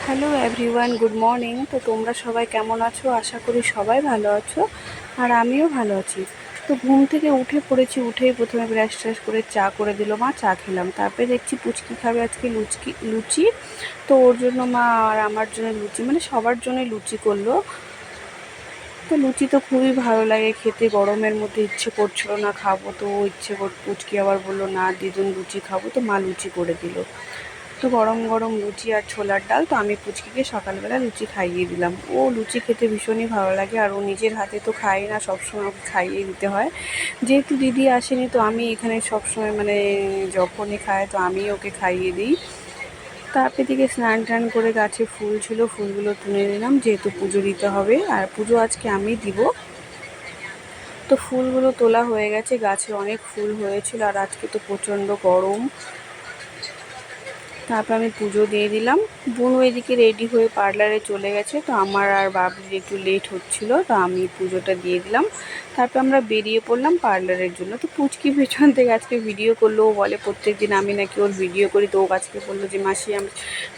Hello everyone, good morning. তো তোমরা সবাই কেমন আছো? আশা করি সবাই ভালো আছো, আর আমিও ভালো আছি। তো ঘুম থেকে উঠে পড়েছি, উঠেই প্রথমে ব্রাশ ট্রাশ করে চা করে দিল মা, চা খেলাম। তারপরে দেখছি পুচকি খাবে আজকে লুচি। তো ওর জন্য মা আর আমার জন্য লুচি, মানে সবার জন্য লুচি করলো। তো লুচি তো খুবই ভালো লাগে খেতে, গরমের মধ্যে ইচ্ছে করছিল না খাবো, তো পুচকি আবার বললো না দিদুন লুচি খাবো, তো মা লুচি করে দিল। তো গরম গরম লুচি আর ছোলার ডাল, তো আমি পুচকিকে সকালবেলা লুচি খাইয়ে দিলাম। ও লুচি খেতে ভীষণই ভালো লাগে, আর ও নিজের হাতে তো খায় না, সবসময় ওকে খাইয়ে দিতে হয়। যেহেতু দিদি আসেনি, তো আমি এখানে সবসময় মানে যখনই খায় তো আমি ওকে খাইয়ে দিই। তারপর দিকে স্নান টান করে গাছে ফুল ছিল, ফুলগুলো তুলে নিলাম, যেহেতু পুজো দিতে হবে আর পুজো আজকে আমি দিব। তো ফুলগুলো তোলা হয়ে গেছে, গাছে অনেক ফুল হয়েছিল, আর আজকে তো প্রচণ্ড গরম। তারপর আমি পুজো দিয়ে দিলাম। বোনও এদিকে রেডি হয়ে পার্লারে চলে গেছে, তো আমার আর বাবলির একটু লেট হচ্ছিল, তো আমি পুজোটা দিয়ে দিলাম। তারপর আমরা বেরিয়ে পড়লাম পার্লারের জন্য। তো পুচকি পেছন থেকে আজকে ভিডিও করলো, ও বলে প্রত্যেক দিন আমি নাকি ওর ভিডিও করি, তো ও আজকে বললো যে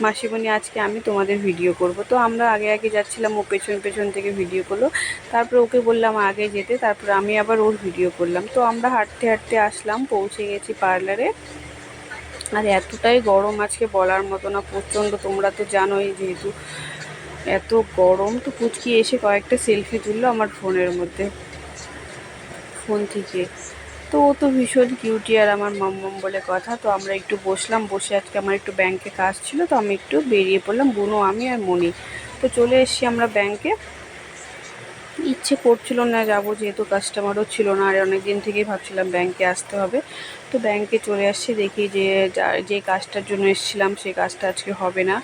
মাসিমণি আজকে আমি তোমাদের ভিডিও করব। তো আমরা আগে আগে যাচ্ছিলাম, ও পেছন পেছন থেকে ভিডিও করলো। তারপর ওকে বললাম আগে যেতে, তারপর আমি আবার ওর ভিডিও করলাম। তো আমরা হাঁটতে হাঁটতে আসলাম, পৌঁছে গেছি পার্লারে। আর এতটাই গরম আজকে বলার মতো না, প্রচণ্ড। তোমরা তো জানোই যেহেতু এত গরম। তো পুচকি এসে কয়েকটা সেলফি তুললো আমার ফোন থেকে। তো ও তো ভীষণ কিউটি, আর আমার মাম্মাম বলে কথা। তো আমরা একটু বসলাম, বসে আজকে আমার একটু ব্যাংকে কাজ ছিল, তো আমি একটু বেরিয়ে পড়লাম, বুনো, আমি আর মনি। তো চলে এসেছি আমরা ব্যাংকে। ইচ্ছে করছিল না যাবো, যেহেতু কাস্টমারও ছিল না, আর অনেক দিন থেকেই ভাবছিলাম ব্যাংকে আসতে হবে। তো ব্যাংকে চলে আসছি, দেখি যে কাজটার জন্য এসেছিলাম সেই কাজটা আজকে হবে না।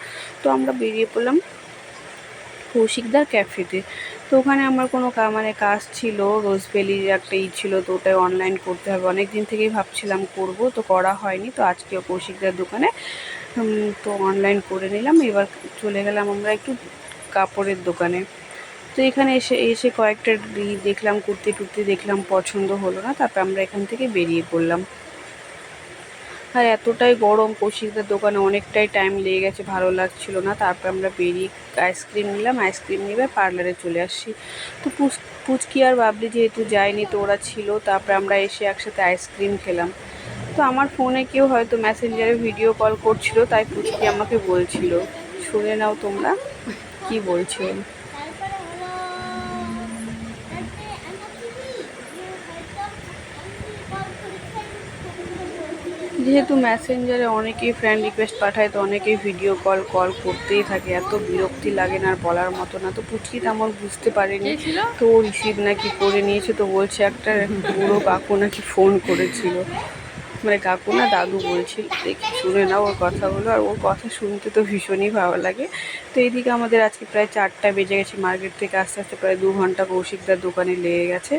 তো আমরা বেরিয়ে পড়লাম কৌশিকদার ক্যাফেতে। তো ওখানে আমার কোনো মানে কাজ ছিল, রোজভ্যালির একটা ছিল, তো ওটাই অনলাইন করতে হবে। অনেক দিন থেকেই ভাবছিলাম করব, তো করা হয়নি। তো আজকেও কৌশিকদার দোকানে তো অনলাইন করে নিলাম। এবার চলে গেলাম আমরা একটু কাপড়ের দোকানে। তো এখানে এসে এসে কয়েকটা দেখলাম, কুর্তি টুর্তি দেখলাম, পছন্দ হলো না। তারপর আমরা এখান থেকে বেরিয়ে পড়লাম। আর এতটাই গরম, কৌশিকদার দোকানে অনেকটাই টাইম লেগে গেছে, ভালো লাগছিল না। তারপর আমরা বেরিয়ে আইসক্রিম নিলাম, আইসক্রিম নিয়ে পার্লারে চলে আসছি। তো পুচকি আর বাবলি যেহেতু যায়নি, তো ওরা ছিল। তারপরে আমরা এসে একসাথে আইসক্রিম খেলাম। তো আমার ফোনে কেউ হয়তো মেসেঞ্জারে ভিডিও কল করছিল, তাই পুচকি আমাকে বলছিল, শুনে নাও তোমরা কি বলছিল। যেহেতু মেসেঞ্জারে অনেকেই ফ্রেন্ড রিকোয়েস্ট পাঠায়, তো অনেকেই ভিডিও কল করতেই থাকে, এত বিরক্তি লাগে না, আর বলার মতো না। তো পুচকি তেমন বুঝতে পারেনি, তো ও রিসিভ নাকি করে নিয়েছে। তো বলছে একটা বুড়ো কাকু নাকি ফোন করেছিল, মানে কাকু না দাদু বলছিল। দেখি শুনে নাও ওর কথাগুলো, আর ওর কথা শুনতে তো ভীষণই ভালো লাগে। তো এইদিকে আমাদের আজকে প্রায় 4টা বেজে গেছে, মার্কেট থেকে আস্তে আস্তে প্রায় 2 ঘন্টা কৌশিকদার দোকানে লেগে গেছে।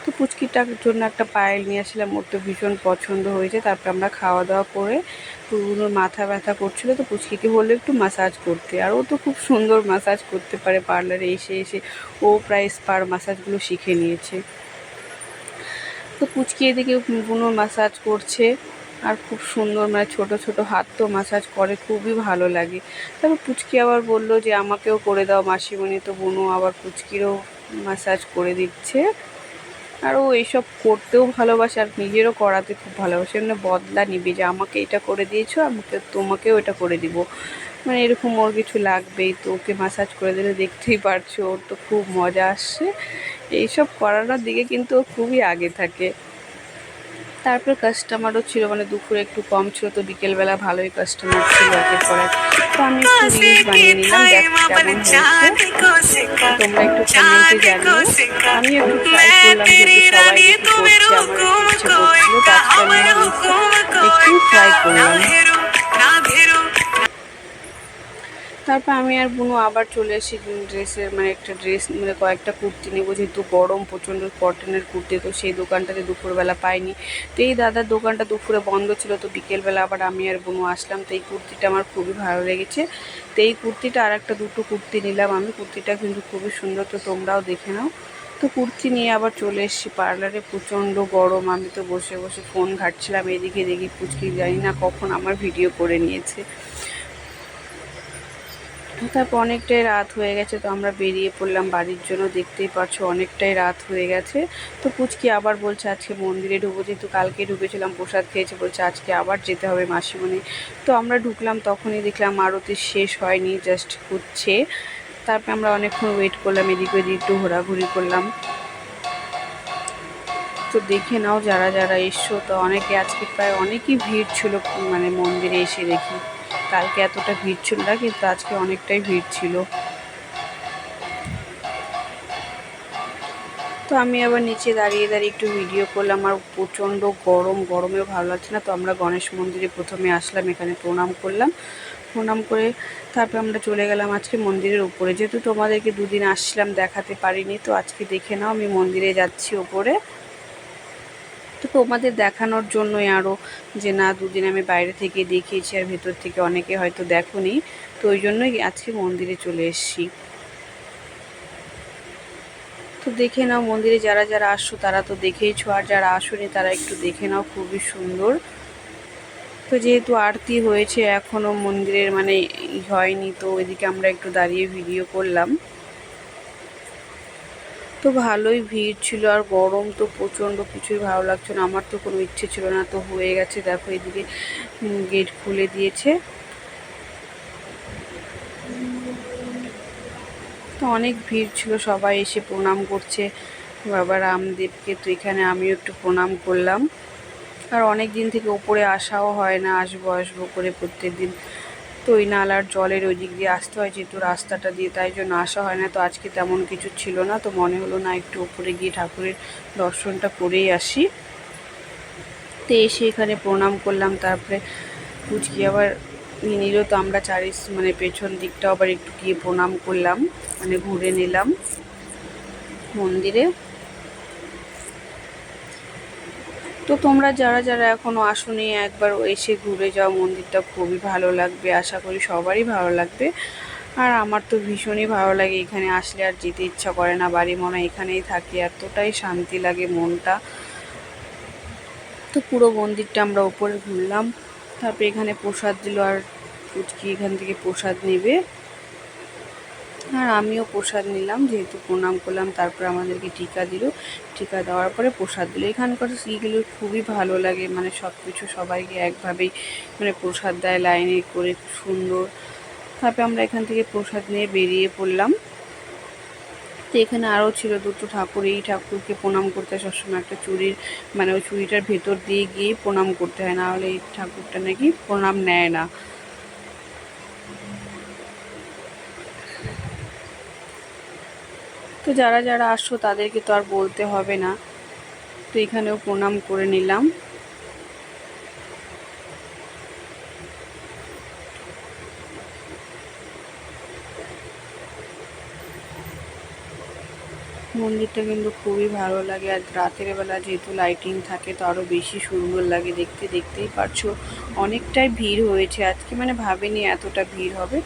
তো পুচকিটার জন্য একটা পায়েল নিয়ে আসলাম, ওর তো ভীষণ পছন্দ হয়েছে। তারপর আমরা খাওয়া দাওয়া করে, পুরো মাথা ব্যথা করছিলো, তো পুচকিকে বললো একটু মাসাজ করতে, আর ও তো খুব সুন্দর মাসাজ করতে পারে। পার্লারে এসে এসে ও প্রায় স্পার মাসাজগুলো শিখে নিয়েছে। তো পুচকি এদিকে বুনোর মাসাজ করছে, আর খুব সুন্দর, মানে ছোট ছোট হাত তো মাসাজ করে, খুবই ভালো লাগে। তারপর পুচকি আবার বললো যে আমাকেও করে দাও মাসিমণি, তো বুনো আবার পুচকিরও মাসাজ করে দিচ্ছে। আর ও এইসব করতেও ভালোবাসে, আর নিজেরও করাতে খুব ভালোবাসে, মানে বদলা নিবে যে আমাকে এটা করে দিয়েছো, তোমাকেও এটা করে দিব, মানে এরকম ওর কিছু লাগবেই। তো ওকে মাসাজ করে দিলে দেখতেই পারছো, ওর তো খুব মজা আসছে। এইসব করানোর দিকে কিন্তু ও খুবই আগে থাকে। তারপর কাস্টমারও ছিল, মানে দুপুরে একটু কম ছিল, তো বিকেলবেলা ভালোই কাস্টমার ছিল একের পর এক। তো আমি একটু রিলস বানিয়ে নিলাম, দেখো কেমন হয়েছে, তোমরা একটু কমেন্টে জানিও। আমি একটু ট্রাই করলাম, যেহেতু সবাই দেখি করছে, আমার একটু ইচ্ছে করছিল, তো আজকে আমি রিলসটা একটু ট্রাই করলাম। তারপর আমি আর বুনু আবার চলে এসেছি ড্রেসের, মানে একটা ড্রেস, মানে কয়েকটা কুর্তি নেবো, যেহেতু গরম প্রচণ্ড, কটনের কুর্তি। তো সেই দোকানটাতে দুপুরবেলা পাইনি, তো এই দাদার দোকানটা দুপুরে বন্ধ ছিল, তো বিকেলবেলা আবার আমি আর বুনু আসলাম। তো এই কুর্তিটা আমার খুবই ভালো লেগেছে, তো এই কুর্তিটা আর একটা দুটো কুর্তি নিলাম আমি। কুর্তিটা কিন্তু খুবই সুন্দর, তো তোমরাও দেখে নাও। তো কুর্তি নিয়ে আবার চলে এসেছি পার্লারে, প্রচণ্ড গরম। আমি তো বসে বসে ফোন ঘাঁটছিলাম, এদিকে দেখি পুচকি জানি না কখন আমার ভিডিও করে নিয়েছে। তারপর অনেকটাই রাত হয়ে গেছে, তো আমরা বেরিয়ে পড়লাম বাড়ির জন্য। দেখতেই পাচ্ছ অনেকটাই রাত হয়ে গেছে। তো পুচকি আবার বলছে আজকে মন্দিরে ঢুকবো, যেহেতু কালকে ঢুকেছিলাম প্রসাদ খেয়েছে, বলছে আজকে আবার যেতে হবে মাসিমণি। তো আমরা ঢুকলাম, তখনই দেখলাম আরতি শেষ হয়নি, জাস্ট হচ্ছে। তারপরে আমরা অনেকক্ষণ ওয়েট করলাম, এদিক ওদিক একটু ঘোরাঘুরি করলাম। তো দেখে নাও যারা যারা এসছো, তো অনেকে আজকে প্রায় অনেকই ভিড় ছিল, মানে মন্দিরে এসে দেখি কালকে এতটা ভিড় ছিল না, কিন্তু আজকে অনেকটাই ভিড় ছিল। তো আমি আবার নিচে দাঁড়িয়ে দাঁড়িয়ে একটু ভিডিও করলাম। আর প্রচণ্ড গরম, গরমেও ভালো লাগছে না। তো আমরা গণেশ মন্দিরে প্রথমে আসলাম, এখানে প্রণাম করলাম। প্রণাম করে তারপর আমরা চলে গেলাম আজকে মন্দিরের উপরে, যেহেতু তোমাদেরকে দুদিন আসছিলাম দেখাতে পারিনি, তো আজকে দেখে নাও আমি মন্দিরে যাচ্ছি ওপরে। তো তোমাদের দেখানোর জন্যই আরও, যে না দুদিন আমি বাইরে থেকে দেখিয়েছি আর ভেতর থেকে অনেকে হয়তো দেখোনি, তো ওই জন্যই আজকে মন্দিরে চলে এসেছি। তো দেখে নাও মন্দিরে যারা যারা আসছো তারা তো দেখেইছো, আর যারা আসোনি তারা একটু দেখে নাও, খুবই সুন্দর। তো যেহেতু আরতি হয়েছে এখনও মন্দিরের মানে হয়নি, তো ওইদিকে আমরা একটু দাঁড়িয়ে ভিডিও করলাম। তো ভালোই ভিড় ছিল, আর গরম তো প্রচণ্ড, কিছুই ভালো লাগছে না। আমার তো কোনো ইচ্ছে ছিল না, তো হয়ে গেছে। দেখো এদিকে গেট খুলে দিয়েছে। তো অনেক ভিড় ছিল, সবাই এসে প্রণাম করছে বাবা রামদেবকে। তো এখানে আমিও একটু প্রণাম করলাম। আর অনেক দিন থেকে ওপরে আসাও হয় না, আসবো আসবো করে প্রত্যেক দিন। তো ওই নালার জলের ওই দিক দিয়ে আসতে হয় যেহেতু রাস্তাটা দিয়ে, তাই জন্য আসা হয় না। তো আজকে তেমন কিছু ছিল না, তো মনে হলো না একটু ওপরে গিয়ে ঠাকুরের দর্শনটা করেই আসি। তো এসে এখানে প্রণাম করলাম। তারপরে পুচকি আবার নিল, তো আমরা মানে পেছন দিকটাও আবার একটু গিয়ে প্রণাম করলাম, মানে ঘুরে নিলাম মন্দিরে। তো তোমরা যারা যারা এখনও আসোনি একবার এসে ঘুরে যাও, মন্দিরটা খুবই ভালো লাগবে, আশা করি সবারই ভালো লাগবে। আর আমার তো ভীষণই ভালো লাগে, এখানে আসলে আর যেতে ইচ্ছা করে না, বাড়ি মনে হয় এখানেই থাকি, এতটাই শান্তি লাগে মনটা। তো পুরো মন্দিরটা আমরা ওপরে ঘুরলাম। তারপরে এখানে প্রসাদ দিল, আর পুচকি এখান থেকে প্রসাদ নেবে, আর আমিও প্রসাদ নিলাম, যেহেতু প্রণাম করলাম। তারপরে আমাদেরকে টিকা দিল, টিকা দেওয়ার পরে প্রসাদ দিল। এখানকার ইগুলো খুবই ভালো লাগে, মানে সব কিছু সবাইকে একভাবেই মানে প্রসাদ দেয় লাইনে করে, খুব সুন্দর। তারপরে আমরা এখান থেকে প্রসাদ নিয়ে বেরিয়ে পড়লাম। তো এখানে আরও ছিল দুটো ঠাকুর, এই ঠাকুরকে প্রণাম করতে হয় সবসময় একটা চুড়ির, মানে ওই চুড়িটার ভেতর দিয়ে গিয়ে প্রণাম করতে হয়, না হলে এই ঠাকুরটা নাকি প্রণাম নেয় না। তো যারা যারা আসছো তাদেরকে তো আর বলতে হবে না। তো এখানেও প্রণাম করে নিলাম। মন্দিরটা কিন্তু খুবই ভালো লাগে, আর রাতের বেলা যেহেতু লাইটিং থাকে তো আরও বেশি সুন্দর লাগে দেখতে। দেখতেই পারছো অনেকটাই ভিড় হয়েছে আজকে, মানে ভাবিনি এতটা ভিড় হবে।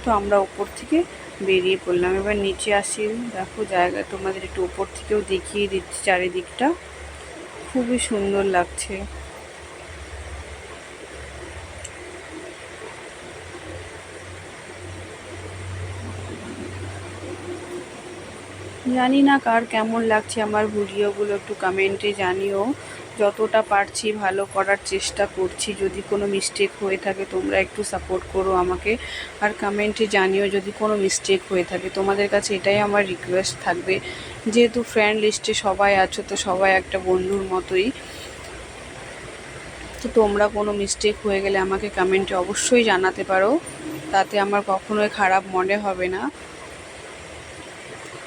তো আমরা ওপর থেকে বেরিয়ে পড়লাম, এবার নিচে আসি। দেখো জায়গা তোমাদের একটু ওপর থেকেও দেখিয়ে দিচ্ছি, চারিদিকটা খুবই সুন্দর লাগছে। জানি না কার কেমন লাগছে আমার ভিডিওগুলো, একটু কমেন্টে জানিও। যতটা পারছি ভালো করার চেষ্টা করছি, যদি কোনো মিস্টেক হয়ে থাকে তোমরা একটু সাপোর্ট করো আমাকে, আর কমেন্টে জানিও যদি কোনো মিস্টেক হয়ে থাকে। তোমাদের কাছে এটাই আমার রিকোয়েস্ট থাকবে, যেহেতু ফ্রেন্ড লিস্টে সবাই আছো, তো সবাই একটা বন্ধুর মতোই। তো তোমরা কোনো মিস্টেক হয়ে গেলে আমাকে কমেন্টে অবশ্যই জানাতে পারো, তাতে আমার কখনোই খারাপ মনে হবে না।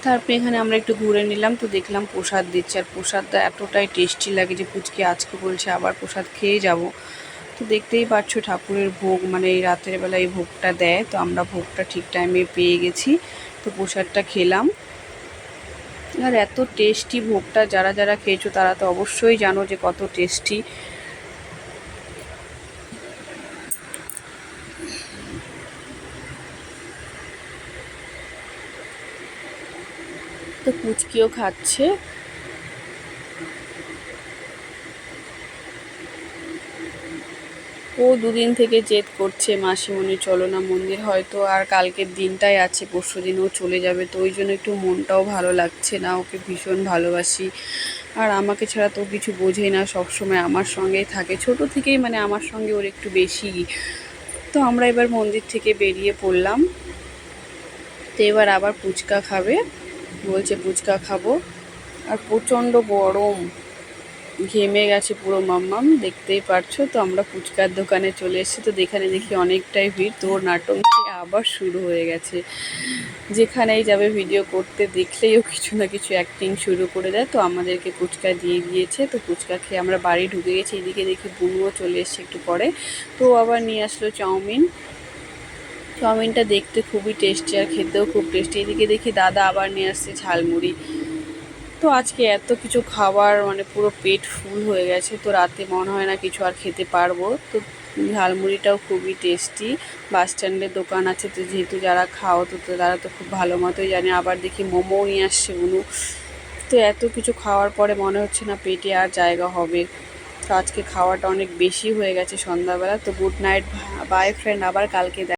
তারপরে এখানে আমরা একটু ঘুরে নিলাম, তো দেখলাম প্রসাদ দিচ্ছে, আর প্রসাদটা এতটাই টেস্টি লাগে যে পুচকি আজকে বলছে আবার প্রসাদ খেয়ে যাব। তো দেখতেই পাচ্ছ ঠাকুরের ভোগ, মানে এই রাতের বেলা এই ভোগটা দেয়, তো আমরা ভোগটা ঠিক টাইমে পেয়ে গেছি। তো প্রসাদটা খেলাম, আর এত টেস্টি ভোগটা, যারা যারা খেয়েছো তারা তো অবশ্যই জানো যে কত টেস্টি। তো পুচকিও খাচ্ছে। তো ও দুদিন থেকে জেদ করছে মাসিমণি চলো না মন্দির, হয়তো আর কালকের দিনটাই আছে, পরশু দিন ও চলে যাবে, তো ওই জন্য একটু মনটাও ভালো লাগছে না। ওকে ভীষণ ভালোবাসি, আর আমাকে ছাড়া তো কিছু বোঝেই না, সবসময় আমার সঙ্গেই থাকে, ছোট থেকেই মানে আমার সঙ্গে ওর একটু বেশি। তো আমরা এবার মন্দির থেকে বেরিয়ে পড়লাম। তো এবার আবার ফুচকা খাবে বলছে, ফুচকা খাবো। আর প্রচণ্ড গরম, ঘেমে গেছে পুরো মাম্মাম, দেখতেই পারছো। তো আমরা ফুচকার দোকানে চলে এসেছি, তো যেখানে দেখি অনেকটাই ভিড়, তো ওর নাটক আবার শুরু হয়ে গেছে। যেখানেই যাবে ভিডিও করতে দেখলেই ও কিছু না কিছু অ্যাক্টিং শুরু করে দেয়। তো আমাদেরকে ফুচকা দিয়ে দিয়েছে, তো ফুচকা খেয়ে আমরা বাড়ি ঢুকে গেছি। এদিকে দেখি বুনুও চলে এসছে একটু পরে, তো আবার নিয়ে আসলো চাউমিন। চাউমিনটা দেখতে খুবই টেস্টি আর খেতেও খুব টেস্টি। এদিকে দেখি দাদা আবার নিয়ে আসছে ঝালমুড়ি। তো আজকে এত কিছু খাবার মানে পুরো পেট ফুল হয়ে গেছে, তো রাতে মনে হয় না কিছু আর খেতে পারবো। তো ঝালমুড়িটাও খুবই টেস্টি। বাস স্ট্যান্ডের দোকান আছে, তো যেহেতু যারা খাও তো তারা তো খুব ভালো মতোই জানে। আবার দেখি মোমোও নিয়ে আসছে বুনু। তো এত কিছু খাওয়ার পরে মনে হচ্ছে না পেটে আর জায়গা হবে। তো আজকে খাওয়াটা অনেক বেশি হয়ে গেছে সন্ধ্যাবেলা। তো গুড নাইট, বাই ফ্রেন্ড, আবার কালকে